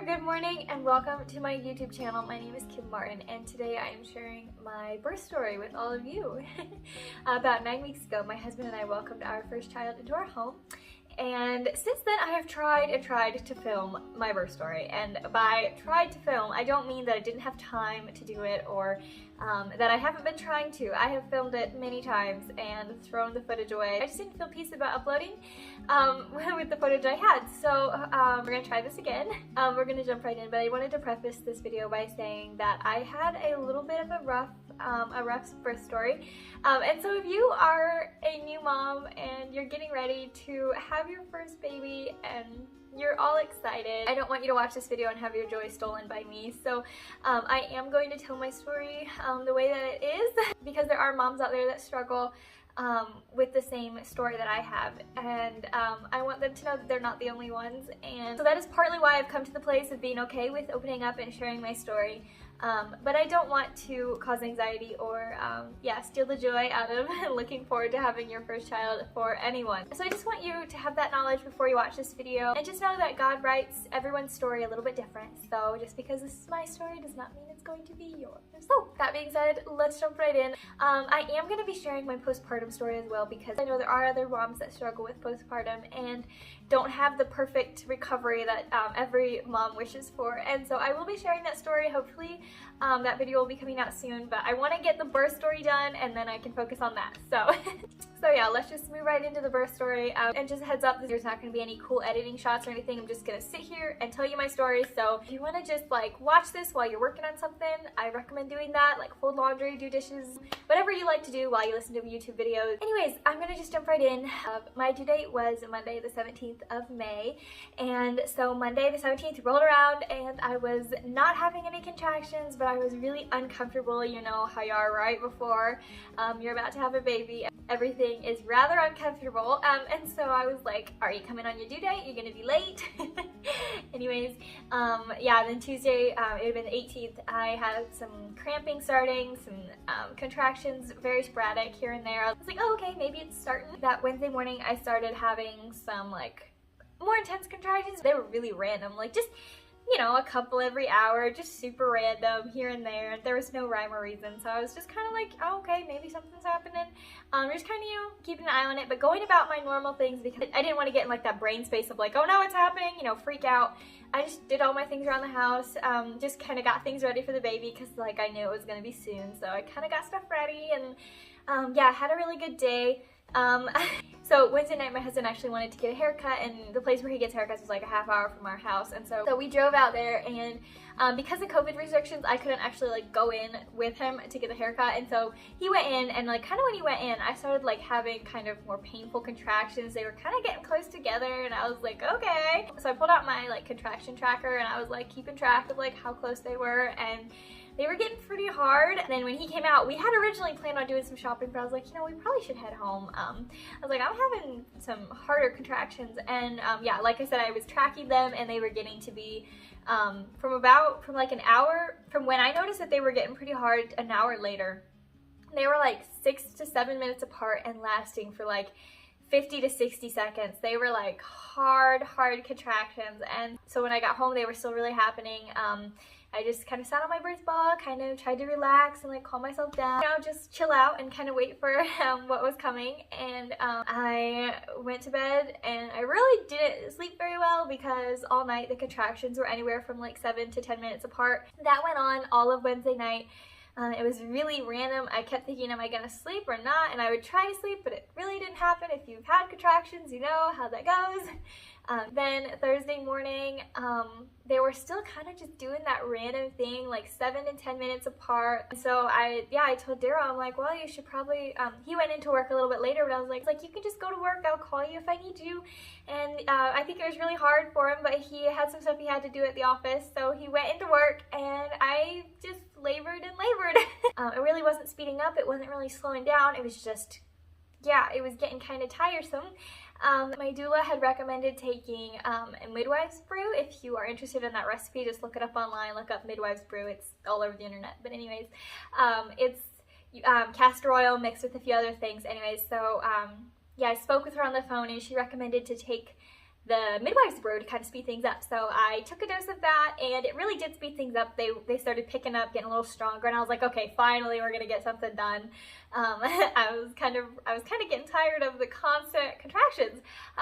there, good morning and welcome to my YouTube channel. My name is Kim Martin and today I am sharing my birth story with all of you. About 9 weeks ago, my husband and I welcomed our first child into our home. And since then, I have tried and tried to film my birth story. And by tried to film, I don't mean that I didn't have time to do it or that I haven't been trying to. I have filmed it many times and thrown the footage away. I just didn't feel peace about uploading with the footage I had. So we're gonna try this again. We're gonna jump right in, but I wanted to preface this video by saying that I had a little bit of a rough birth story. And so if you are a new mom and you're getting ready to have your first baby and you're all excited, I don't want you to watch this video and have your joy stolen by me. So I am going to tell my story the way that it is, because there are moms out there that struggle with the same story that I have, and I want them to know that they're not the only ones. And so that is partly why I've come to the place of being okay with opening up and sharing my story. But I don't want to cause anxiety or steal the joy out of looking forward to having your first child for anyone. So I just want you to have that knowledge before you watch this video, and just know that God writes everyone's story a little bit different. So just because this is my story does not mean it's going to be yours. So that being said, let's jump right in. I am going to be sharing my postpartum story as well, because I know there are other moms that struggle with postpartum and don't have the perfect recovery that every mom wishes for. And so I will be sharing that story. Hopefully that video will be coming out soon, but I want to get the birth story done and then I can focus on that. So so yeah, let's just move right into the birth story. And just a heads up, there's not going to be any cool editing shots or anything. I'm just going to sit here and tell you my story. So if you want to just like watch this while you're working on something, I recommend doing that, like fold laundry, do dishes, whatever you like to do while you listen to YouTube videos. Anyways, I'm going to just jump right in. My due date was Monday the 17th of May, and so Monday the 17th rolled around and I was not having any contractions, but I was really uncomfortable. You know how you are right before you're about to have a baby. Everything is rather uncomfortable, and so I was like, are you coming on your due date? You're gonna be late. Anyways, yeah, then Tuesday, it would have been the 18th, I had some cramping starting, some contractions, very sporadic here and there. I was like, oh, okay, maybe it's starting. That Wednesday morning, I started having some like more intense contractions. They were really random, like just, you know, a couple every hour, just super random here and there. There was no rhyme or reason, so I was just kind of like, oh, okay, maybe something's happening. Just kind of, you know, keeping an eye on it, but going about my normal things, because I didn't want to get in like that brain space of like, oh no, it's happening, you know, freak out. I just did all my things around the house, just kind of got things ready for the baby, because like I knew it was going to be soon, so I kind of got stuff ready, and yeah, I had a really good day. So Wednesday night, my husband actually wanted to get a haircut, and the place where he gets haircuts was like a half hour from our house, and so we drove out there, and because of COVID restrictions, I couldn't actually like go in with him to get the haircut, and so he went in, and like kind of when he went in, I started like having kind of more painful contractions. They were kind of getting close together, and I was like, okay. So I pulled out my like contraction tracker, and I was like keeping track of like how close they were, and they were getting pretty hard. And then when he came out, we had originally planned on doing some shopping, but I was like, you know, we probably should head home. I was like, I'm having some harder contractions, and yeah, like I said, I was tracking them, and they were getting to be from like an hour from when I noticed that they were getting pretty hard. An hour later, they were like 6 to 7 minutes apart and lasting for like 50 to 60 seconds. They were like hard contractions, and so when I got home, they were still really happening. I just kind of sat on my birth ball, kind of tried to relax and like calm myself down, you know, just chill out and kind of wait for what was coming. And I went to bed, and I really didn't sleep very well, because all night the contractions were anywhere from like 7 to 10 minutes apart. That went on all of Wednesday night. It was really random. I kept thinking, am I gonna sleep or not? And I would try to sleep, but it really didn't happen. If you've had contractions, you know how that goes. Then Thursday morning, they were still kind of just doing that random thing, like 7 and 10 minutes apart. So I told Daryl, I'm like, well, you should probably, he went into work a little bit later, but I was like, you can just go to work, I'll call you if I need you. And I think it was really hard for him, but he had some stuff he had to do at the office, so he went into work, and I just labored and labored. It really wasn't speeding up, it wasn't really slowing down, it was just, yeah, it was getting kind of tiresome. My doula had recommended taking a midwife's brew. If you are interested in that recipe, just look it up online, look up midwife's brew, it's all over the internet. But anyways, it's castor oil mixed with a few other things. Anyways, so yeah, I spoke with her on the phone, and she recommended to take the midwife's brew to kind of speed things up. So I took a dose of that, and it really did speed things up. They started picking up, getting a little stronger, and I was like, okay, finally we're gonna get something done. I was kind of getting tired of the constant contractions,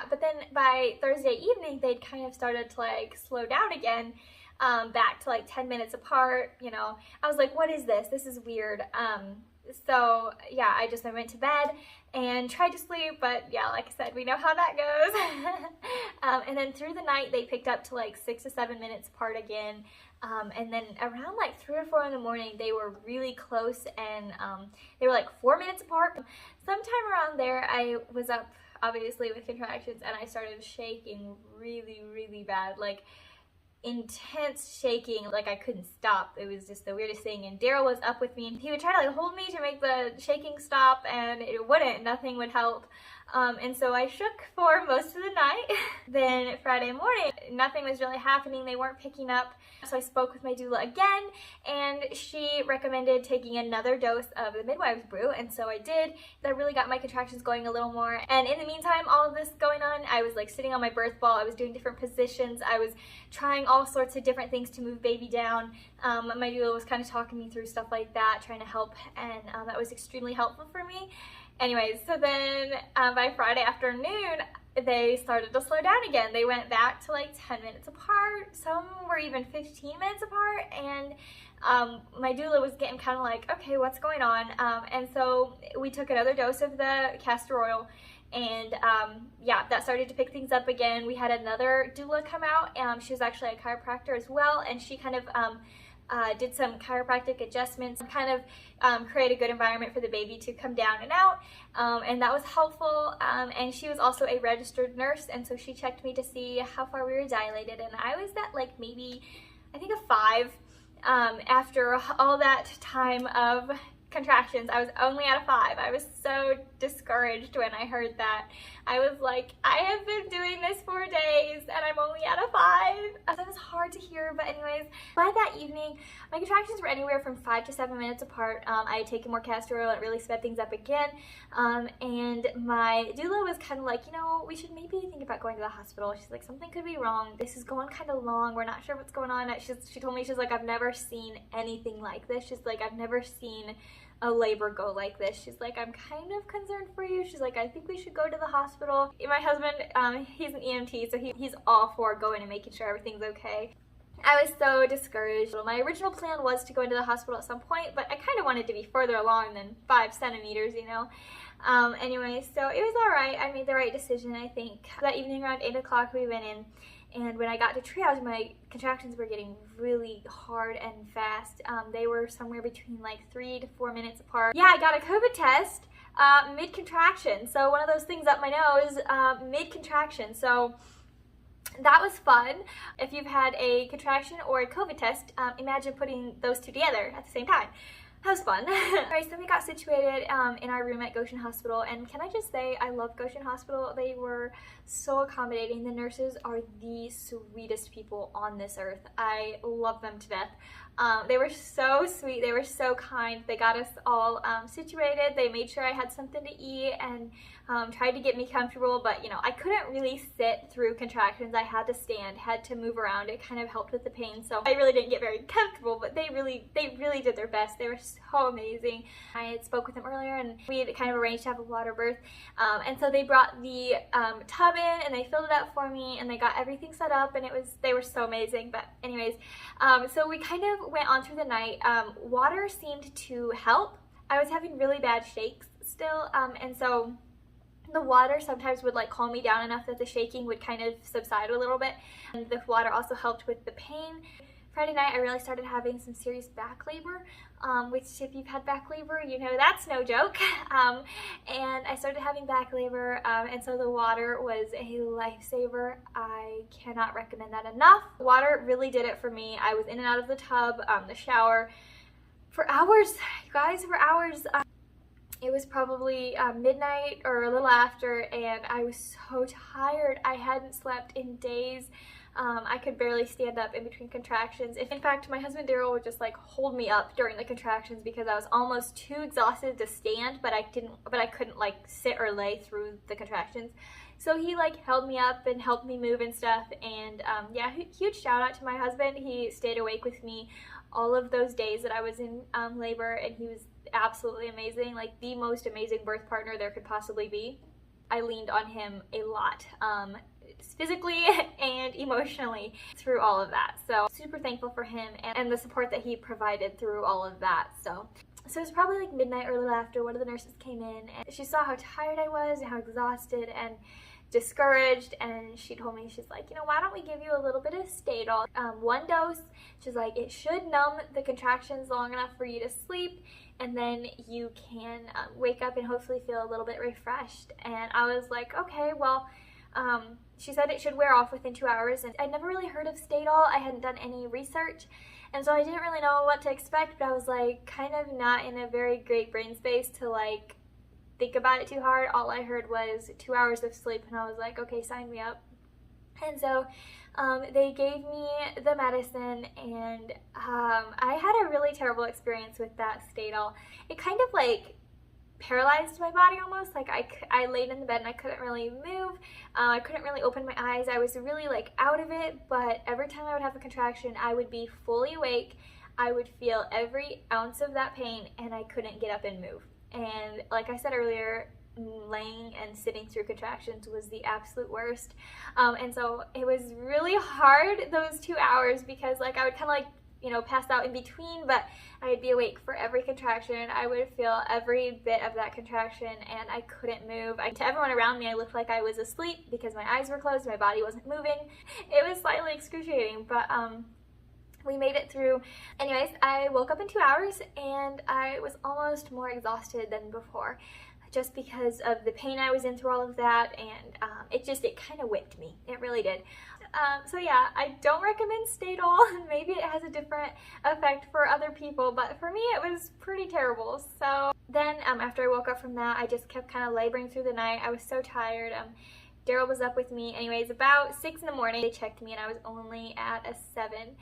but then by Thursday evening they'd kind of started to like slow down again, back to like 10 minutes apart. You know, I was like, what is this? This is weird. So yeah, I went to bed and tried to sleep, but yeah, like I said, we know how that goes. And then through the night they picked up to like 6 to 7 minutes apart again. And then around like 3 or 4 in the morning they were really close, and they were like 4 minutes apart. Sometime around there I was up obviously with contractions, and I started shaking really, really bad, like intense shaking, like I couldn't stop. It was just the weirdest thing. And Daryl was up with me, and he would try to like hold me to make the shaking stop, and it wouldn't. Nothing would help. And so I shook for most of the night. Then Friday morning, nothing was really happening. They weren't picking up. So I spoke with my doula again, and she recommended taking another dose of the midwife's brew, and so I did. That really got my contractions going a little more. And in the meantime, all of this going on, I was like sitting on my birth ball. I was doing different positions. I was trying all sorts of different things to move baby down. My doula was kind of talking me through stuff like that, trying to help, and that was extremely helpful for me. Anyways, so then by Friday afternoon, they started to slow down again. They went back to like 10 minutes apart. Some were even 15 minutes apart. And my doula was getting kind of like, okay, what's going on? And so we took another dose of the castor oil. And yeah, that started to pick things up again. We had another doula come out. She was actually a chiropractor as well. And she kind of did some chiropractic adjustments, kind of create a good environment for the baby to come down and out, and that was helpful. And she was also a registered nurse, and so she checked me to see how far we were dilated, and I was at like maybe, I think, a 5. After all that time of contractions, I was only at a 5. I was so discouraged when I heard that. I was like, I have been doing this for days and I'm only at a 5. That was hard to hear, but anyways, by that evening, my contractions were anywhere from 5 to 7 minutes apart. I had taken more castor oil. It really sped things up again. And my doula was kind of like, you know, we should maybe think about going to the hospital. She's like, something could be wrong. This is going kind of long. We're not sure what's going on. She told me, she's like, I've never seen anything like this. She's like, I've never seen a labor go like this. She's like, I'm kind of concerned for you. She's like, I think we should go to the hospital. My husband, he's an EMT, so he's all for going and making sure everything's okay. I was so discouraged. My original plan was to go into the hospital at some point, but I kind of wanted to be further along than 5 centimeters, you know. Anyway, so it was all right. I made the right decision, I think. That evening around 8 o'clock we went in, and when I got to triage, my contractions were getting really hard and fast. They were somewhere between like 3 to 4 minutes apart. Yeah, I got a COVID test mid-contraction. So one of those things up my nose, mid-contraction. So that was fun. If you've had a contraction or a COVID test, imagine putting those two together at the same time. That was fun. Alright, so we got situated in our room at Goshen Hospital, and can I just say, I love Goshen Hospital. They were so accommodating. The nurses are the sweetest people on this earth. I love them to death. They were so sweet. They were so kind. They got us all situated. They made sure I had something to eat and tried to get me comfortable, but you know, I couldn't really sit through contractions. I had to stand, had to move around. It kind of helped with the pain, so I really didn't get very comfortable, but they really did their best. They were so amazing. I had spoke with them earlier, and we had kind of arranged to have a water birth, and so they brought the tub in and they filled it up for me, and they got everything set up, and they were so amazing. But anyways, so we kind of went on through the night. Water seemed to help. I was having really bad shakes still, and so the water sometimes would like calm me down enough that the shaking would kind of subside a little bit, and the water also helped with the pain. Friday night I really started having some serious back labor, which if you've had back labor, you know that's no joke. And I started having back labor, and so the water was a lifesaver. I cannot recommend that enough. Water really did it for me. I was in and out of the tub, the shower for hours, you guys, for hours. It was probably midnight or a little after, and I was so tired. I hadn't slept in days. I could barely stand up in between contractions. In fact, my husband Daryl would just like hold me up during the contractions because I was almost too exhausted to stand, but I couldn't like sit or lay through the contractions. So he like held me up and helped me move and stuff. And yeah, huge shout out to my husband. He stayed awake with me all of those days that I was in labor, and he was absolutely amazing, like the most amazing birth partner there could possibly be. I leaned on him a lot, physically and emotionally through all of that. So super thankful for him and the support that he provided through all of that. So it was probably like midnight or a little after, one of the nurses came in and she saw how tired I was and how exhausted and discouraged, and she told me, she's like, you know, why don't we give you a little bit of Stadol, 1 dose. She's like, it should numb the contractions long enough for you to sleep, and then you can wake up and hopefully feel a little bit refreshed. And I was like, okay, well, she said it should wear off within 2 hours, and I'd never really heard of Stadol. I hadn't done any research, and so I didn't really know what to expect, but I was like kind of not in a very great brain space to like think about it too hard. All I heard was 2 hours of sleep, and I was like, okay, sign me up. And so they gave me the medicine, and I had a really terrible experience with that Stadol. It kind of like paralyzed my body almost. Like I laid in the bed and I couldn't really move. I couldn't really open my eyes. I was really like out of it, but every time I would have a contraction, I would be fully awake. I would feel every ounce of that pain, and I couldn't get up and move. And like I said earlier, laying and sitting through contractions was the absolute worst. And so it was really hard those 2 hours, because like I would kind of like, you know, pass out in between, but I'd be awake for every contraction. I would feel every bit of that contraction, and I couldn't move. To everyone around me, I looked like I was asleep because my eyes were closed, my body wasn't moving. It was slightly excruciating, but we made it through. Anyways, I woke up in 2 hours, and I was almost more exhausted than before, just because of the pain I was in through all of that, and it kind of whipped me. It really did. So yeah, I don't recommend Stadol. Maybe it has a different effect for other people, but for me it was pretty terrible. So then after I woke up from that, I just kept kind of laboring through the night. I was so tired. Daryl was up with me. Anyways, about 6 in the morning, they checked me, and I was only at a 7.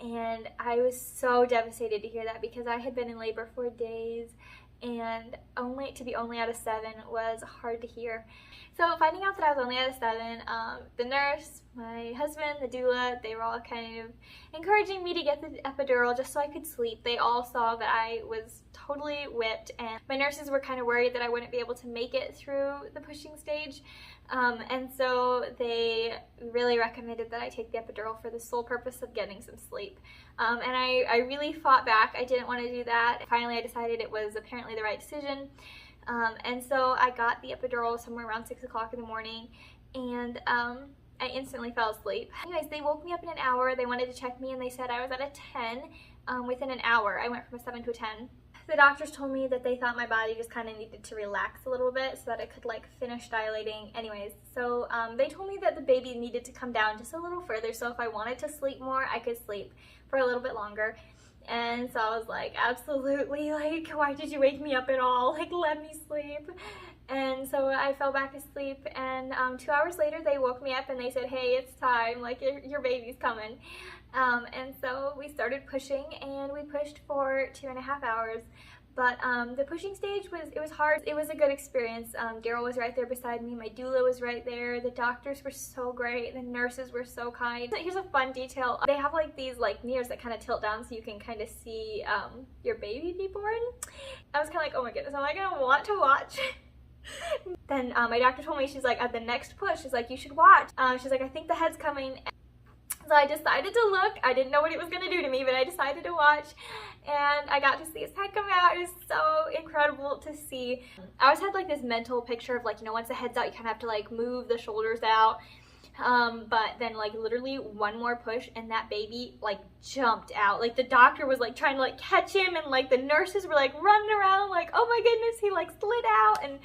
And I was so devastated to hear that, because I had been in labor for days, and to be only at a 7 was hard to hear. So finding out that I was only at a 7, the nurse, my husband, the doula, they were all kind of encouraging me to get the epidural just so I could sleep. They all saw that I was totally whipped, and my nurses were kind of worried that I wouldn't be able to make it through the pushing stage. And so they really recommended that I take the epidural for the sole purpose of getting some sleep. And I really fought back. I didn't want to do that. Finally, I decided it was apparently the right decision. And so I got the epidural somewhere around 6 o'clock in the morning, and I instantly fell asleep. Anyways, they woke me up in an hour. They wanted to check me, and they said I was at a 10 within an hour. I went from a 7 to a 10. The doctors told me that they thought my body just kind of needed to relax a little bit so that it could like finish dilating. Anyways, so they told me that the baby needed to come down just a little further, so if I wanted to sleep more, I could sleep for a little bit longer. And so I was like, absolutely, like, why did you wake me up at all? Like, let me sleep. And so I fell back asleep, and 2 hours later they woke me up and they said, hey, it's time, like your baby's coming. And so we started pushing, and we pushed for 2.5 hours. But the pushing stage was hard. It was a good experience. Daryl was right there beside me. My doula was right there. The doctors were so great. The nurses were so kind. Here's a fun detail. They have like these like mirrors that kind of tilt down so you can kind of see your baby be born. I was kind of like, oh my goodness, am I gonna want to watch? Then my doctor told me, she's like, at the next push, she's like, you should watch. She's like, I think the head's coming. So I decided to look. I didn't know what it was going to do to me, but I decided to watch, and I got to see his head come out. It was so incredible to see. I always had like this mental picture of like, you know, once the head's out, you kind of have to like move the shoulders out. But then like literally one more push and that baby like jumped out. Like the doctor was like trying to like catch him, and like the nurses were like running around like, oh my goodness, he like slid out. And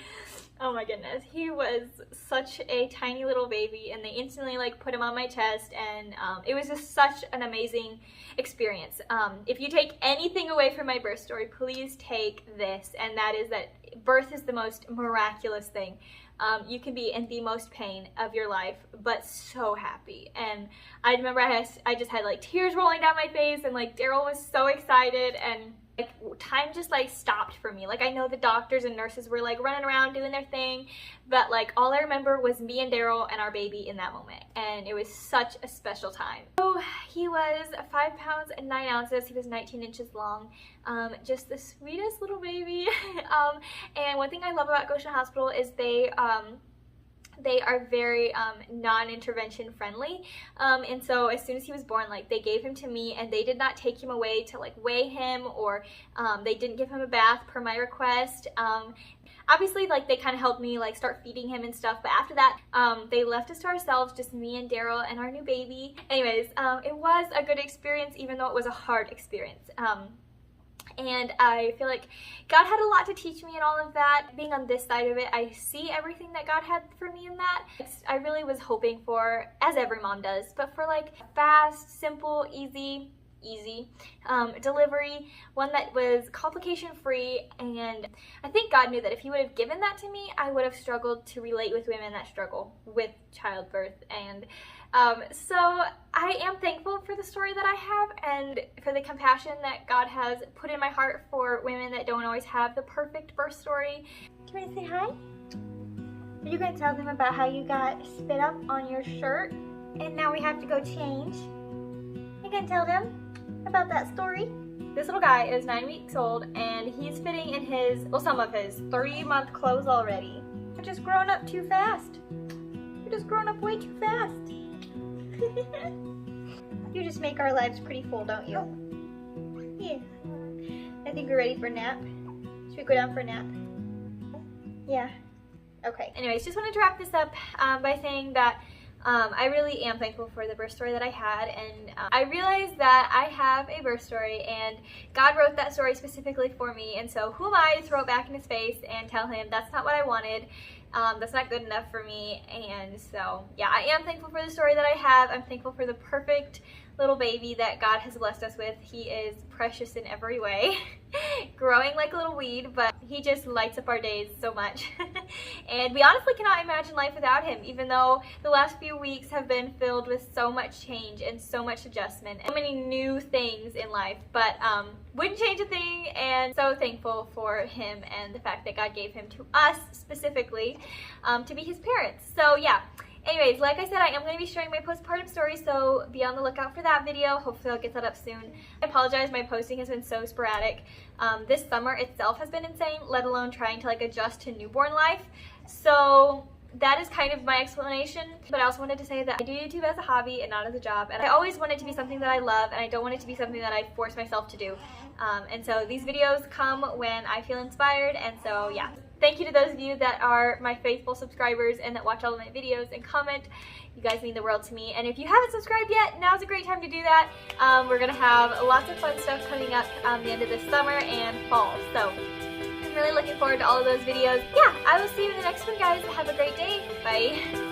oh my goodness, he was such a tiny little baby, and they instantly like put him on my chest, and it was just such an amazing experience. If you take anything away from my birth story, please take this, and that is that birth is the most miraculous thing. you can be in the most pain of your life, but so happy. And I remember I just had like tears rolling down my face, and like Daryl was so excited, and like time just like stopped for me. Like I know the doctors and nurses were like running around doing their thing, but like all I remember was me and Daryl and our baby in that moment, and it was such a special time. So he was 5 pounds and 9 ounces. He was 19 inches long. Just the sweetest little baby. And one thing I love about Goshen Hospital is they are very non-intervention friendly, and so as soon as he was born, like they gave him to me, and they did not take him away to like weigh him, or they didn't give him a bath per my request. Obviously, like they kind of helped me like start feeding him and stuff, but after that they left us to ourselves, just me and Daryl and our new baby. Anyways, it was a good experience, even though it was a hard experience. And I feel like God had a lot to teach me in all of that. Being on this side of it, I see everything that God had for me in that. I really was hoping for, as every mom does, but for like fast, simple, easy delivery, one that was complication free. And I think God knew that if he would have given that to me, I would have struggled to relate with women that struggle with childbirth. And so I am thankful for the story that I have, and for the compassion that God has put in my heart for women that don't always have the perfect birth story. Do you want to say hi? Are you going to tell them about how you got spit up on your shirt and now we have to go change? You going to tell them about that story? This little guy is 9 weeks old, and he's fitting in his, well, some of his 3-month clothes already. You're just growing up too fast. You're just growing up way too fast. You just make our lives pretty full, don't you? Yeah. I think we're ready for a nap. Should we go down for a nap? Yeah. Okay. Anyways, just wanted to wrap this up by saying that I really am thankful for the birth story that I had, and I realized that I have a birth story, and God wrote that story specifically for me, and so who am I to throw it back in his face and tell him that's not what I wanted, that's not good enough for me. And so yeah, I am thankful for the story that I have. I'm thankful for the perfect little baby that God has blessed us with. He is precious in every way, growing like a little weed, but he just lights up our days so much. And we honestly cannot imagine life without him, even though the last few weeks have been filled with so much change and so much adjustment, so many new things in life, but wouldn't change a thing. And so thankful for him and the fact that God gave him to us specifically to be his parents. So yeah. Anyways, like I said, I am going to be sharing my postpartum story, so be on the lookout for that video. Hopefully I'll get that up soon. I apologize, my posting has been so sporadic. This summer itself has been insane, let alone trying to like adjust to newborn life. So that is kind of my explanation, but I also wanted to say that I do YouTube as a hobby and not as a job, and I always want it to be something that I love, and I don't want it to be something that I force myself to do. And so these videos come when I feel inspired, and so yeah. Thank you to those of you that are my faithful subscribers and that watch all of my videos and comment. You guys mean the world to me. And if you haven't subscribed yet, now's a great time to do that. We're going to have lots of fun stuff coming up the end of this summer and fall. So I'm really looking forward to all of those videos. Yeah, I will see you in the next one, guys. Have a great day. Bye.